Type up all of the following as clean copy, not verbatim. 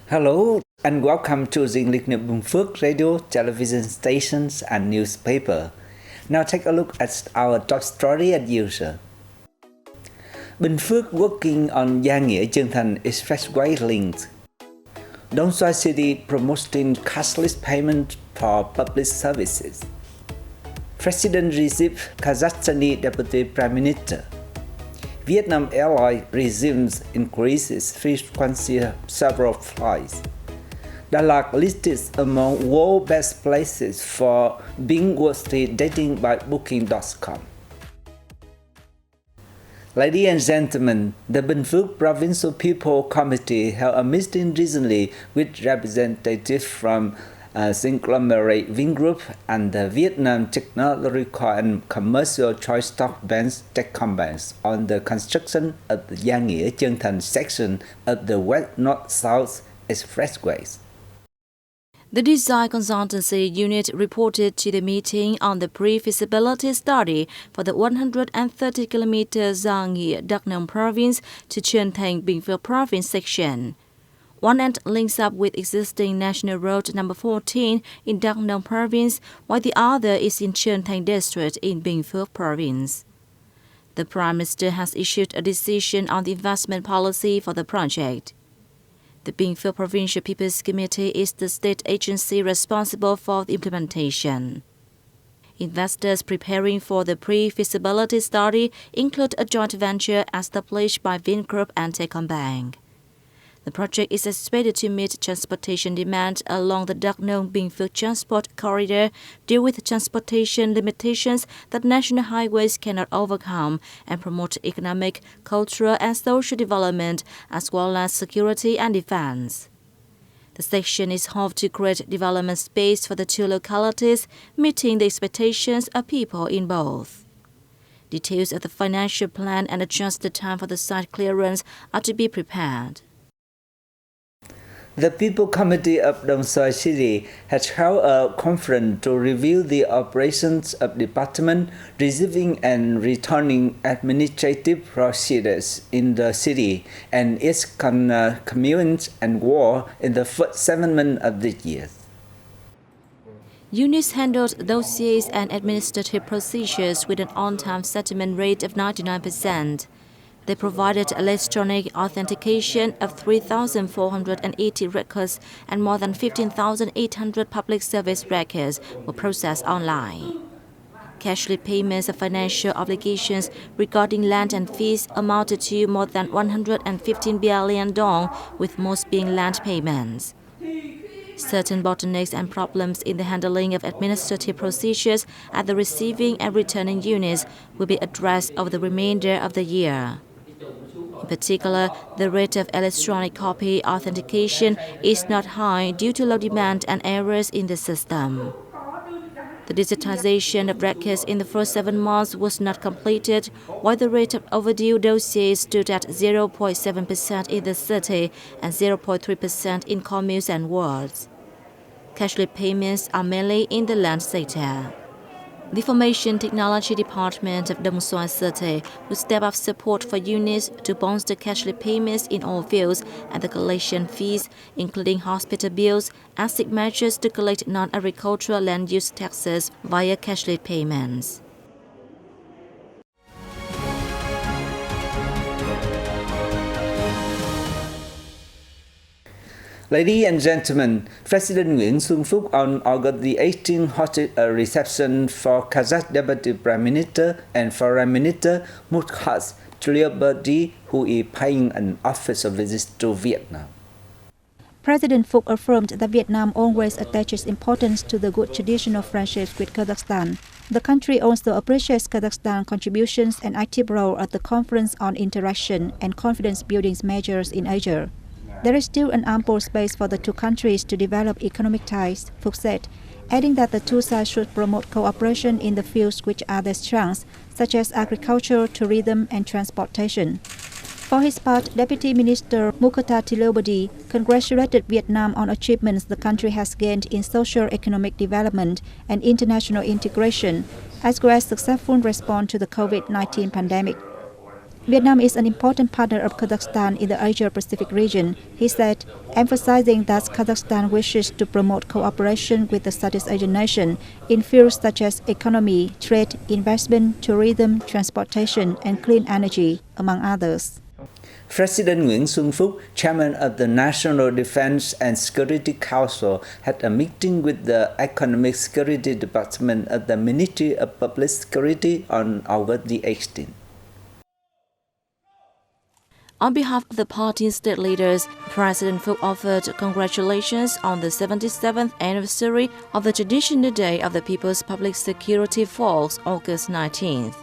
Hello and welcome to the Binh Phuoc radio, television stations and newspaper. Now take a look at our top story as usual. Binh Phuoc working on Gia Nghia, Chon Thanh expressway links. Đông Xoài City promoting cashless payment for public services. President receives Kazakhstani Deputy Prime Minister. Vietnam Airlines resumes increases frequency of several flights. Đà Lạt listed among world best places for binge-worthy dating by Booking.com. Ladies and gentlemen, the Binh Phuoc Provincial People Committee held a meeting recently with representatives from conglomerate Vingroup and the Vietnam Technological and Commercial Joint Stock Banks Techcombank on the construction of the Gia Nghia Chon Thanh section of the West North-South Expressways. The design consultancy unit reported to the meeting on the pre-feasibility study for the 130 km Gia Nghia Đắk Nông province to Chon Thanh Binh Phuoc province section. One end links up with existing National Road number 14 in Đắk Nông province, while the other is in Chon Thanh district in Binh Phuoc province. The Prime Minister has issued a decision on the investment policy for the project. The Binh Phuoc Provincial People's Committee is the state agency responsible for the implementation. Investors preparing for the pre-feasibility study include a joint venture established by Vingroup and Techcombank. The project is expected to meet transportation demand along the Đắk Nông Binh Phuoc transport corridor, deal with transportation limitations that national highways cannot overcome, and promote economic, cultural, and social development, as well as security and defense. The section is hoped to create development space for the two localities, meeting the expectations of people in both. Details of the financial plan and adjusted time for the site clearance are to be prepared. The People Committee of Đông Xoài City has held a conference to review the operations of department, receiving and returning administrative procedures in the city and its communes and ward in the first 7 months of the year. Units handled dossiers and administrative procedures with an on-time settlement rate of 99%. They provided electronic authentication of 3,480 records, and more than 15,800 public service records were processed online. Cashless payments of financial obligations regarding land and fees amounted to more than 115 billion dong, with most being land payments. Certain bottlenecks and problems in the handling of administrative procedures at the receiving and returning units will be addressed over the remainder of the year. In particular, the rate of electronic copy authentication is not high due to low demand and errors in the system. The digitization of records in the first 7 months was not completed, while the rate of overdue dossiers stood at 0.7% in the city and 0.3% in communes and wards. Cashless payments are mainly in the land sector. The Information Technology Department of Đông Xoài City will step up support for units to bolster cashless payments in all fields and the collection fees, including hospital bills, and seek measures to collect non-agricultural land use taxes via cashless payments. Ladies and gentlemen, President Nguyễn Phúc on August the 18th hosted a reception for Kazakh Deputy Prime Minister and Foreign Minister Mukhtar Tliaberdi, who is paying an official visit to Vietnam. President Phuoc affirmed that Vietnam always attaches importance to the good traditional friendships with Kazakhstan. The country also appreciates Kazakhstan's contributions and active role at the Conference on Interaction and Confidence-Building Measures in Asia. There is still an ample space for the two countries to develop economic ties, Phuoc said, adding that the two sides should promote cooperation in the fields which are their strengths, such as agriculture, tourism, and transportation. For his part, Deputy Minister Mukhtar Tliaberdi congratulated Vietnam on achievements the country has gained in socio-economic development and international integration, as well as successful response to the COVID-19 pandemic. Vietnam is an important partner of Kazakhstan in the Asia-Pacific region, he said, emphasizing that Kazakhstan wishes to promote cooperation with the Southeast Asian nation in fields such as economy, trade, investment, tourism, transportation, and clean energy, among others. President Nguyễn Xuân Phúc, chairman of the National Defense and Security Council, had a meeting with the Economic Security Department of the Ministry of Public Security on August the 18th. On behalf of the party's state leaders, President Phuoc offered congratulations on the 77th anniversary of the traditional day of the People's Public Security Force, August 19th.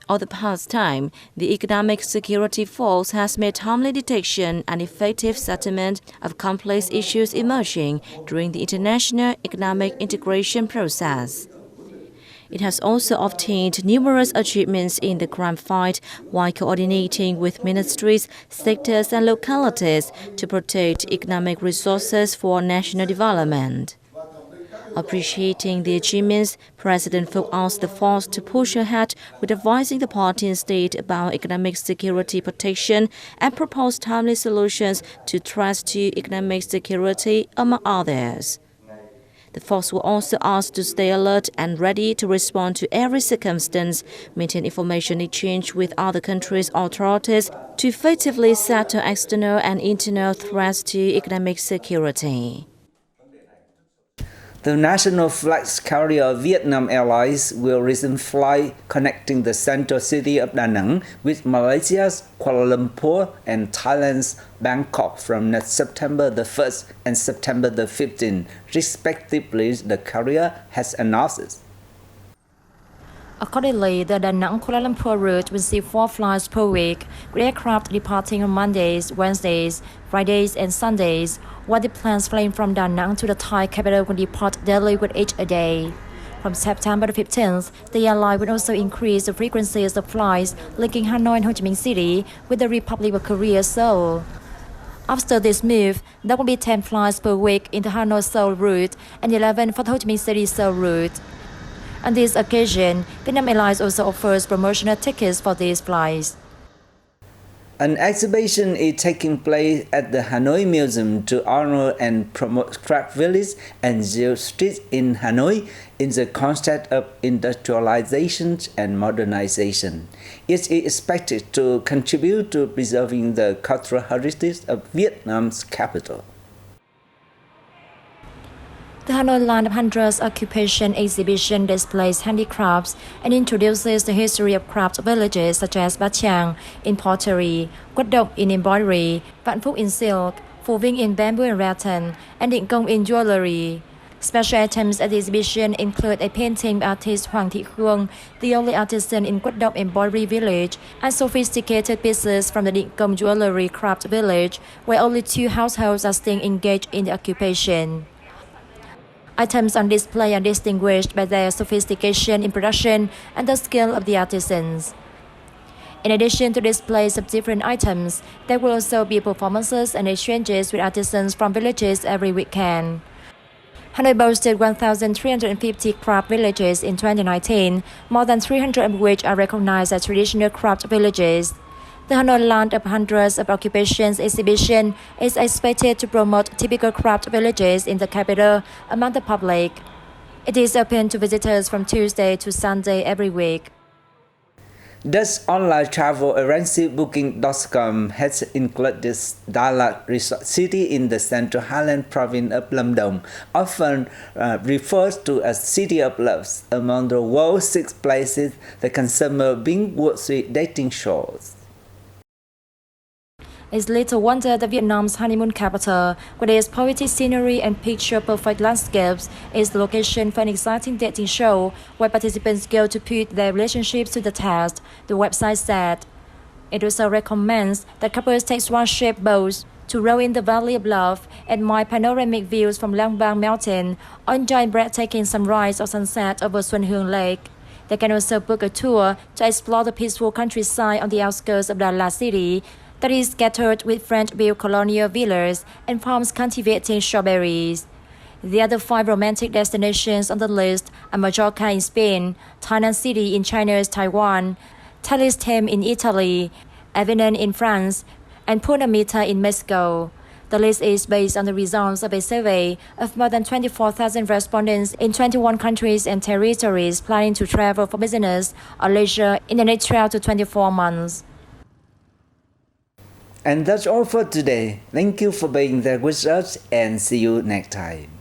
Over the past time, the Economic Security Force has made timely detection and effective settlement of complex issues emerging during the international economic integration process. It has also obtained numerous achievements in the crime fight while coordinating with ministries, sectors, and localities to protect economic resources for national development. Appreciating the achievements, President Phuoc asked the force to push ahead with advising the party and state about economic security protection and propose timely solutions to threats to economic security, among others. The force will also asked to stay alert and ready to respond to every circumstance, maintain information exchange with other countries' authorities to effectively settle external and internal threats to economic security. The national flag carrier Vietnam Airlines will resume flight connecting the central city of Da Nang with Malaysia's Kuala Lumpur and Thailand's Bangkok from next September the 1st and September the 15th, respectively, the carrier has announced. Accordingly, the Da Nang-Kuala Lumpur route will see 4 flights per week, with aircraft departing on Mondays, Wednesdays, Fridays, and Sundays, while the planes flying from Da Nang to the Thai capital will depart daily with each a day. From September the 15th, the airline will also increase the frequencies of flights linking Hanoi and Ho Chi Minh City with the Republic of Korea, Seoul. After this move, there will be 10 flights per week in the Hanoi-Seoul route and 11 for the Ho Chi Minh City-Seoul route. On this occasion, Vietnam Airlines also offers promotional tickets for these flights. An exhibition is taking place at the Hanoi Museum to honor and promote Craft Village and Jail Street in Hanoi in the context of industrialization and modernization. It is expected to contribute to preserving the cultural heritage of Vietnam's capital. The Hanoi Land of Hundreds occupation exhibition displays handicrafts and introduces the history of craft villages such as Bát Tràng in pottery, Quất Độc in embroidery, Vạn Phúc in silk, Phù Vinh in bamboo and rattan, and Định Công in jewelry. Special items at the exhibition include a painting by artist Hoàng Thị Khương, the only artisan in Quất Độc embroidery village, and sophisticated pieces from the Định Công jewelry craft village, where only 2 households are still engaged in the occupation. Items on display are distinguished by their sophistication in production and the skill of the artisans. In addition to displays of different items, there will also be performances and exchanges with artisans from villages every weekend. Hanoi boasted 1,350 craft villages in 2019, more than 300 of which are recognized as traditional craft villages. The Hanoi Land of Hundreds of Occupations exhibition is expected to promote typical craft villages in the capital among the public. It is open to visitors from Tuesday to Sunday every week. Dutch online travel agency Booking.com has included Dalat Resort City in the Central Highland province of Lâm Đồng, often referred to as City of Loves, among the world's 6 places the consumer being worthy dating shows. It's little wonder that Vietnam's honeymoon capital, with its poetic scenery and picture-perfect landscapes, is the location for an exciting dating show where participants go to put their relationships to the test, the website said. It also recommends that couples take swan-shaped boats to row in the Valley of Love, admire panoramic views from Lang Bang Mountain, or enjoy breathtaking sunrise or sunset over Xuân Hương Lake. They can also book a tour to explore the peaceful countryside on the outskirts of Dalat City, that is scattered with French-built colonial villas and farms cultivating strawberries. The other 5 romantic destinations on the list are Majorca in Spain, Tainan City in China's Taiwan, Thêm in Italy, Avignon in France, and Punamita in Mexico. The list is based on the results of a survey of more than 24,000 respondents in 21 countries and territories planning to travel for business or leisure in the next 12 to 24 months. And that's all for today. Thank you for being there with us and see you next time.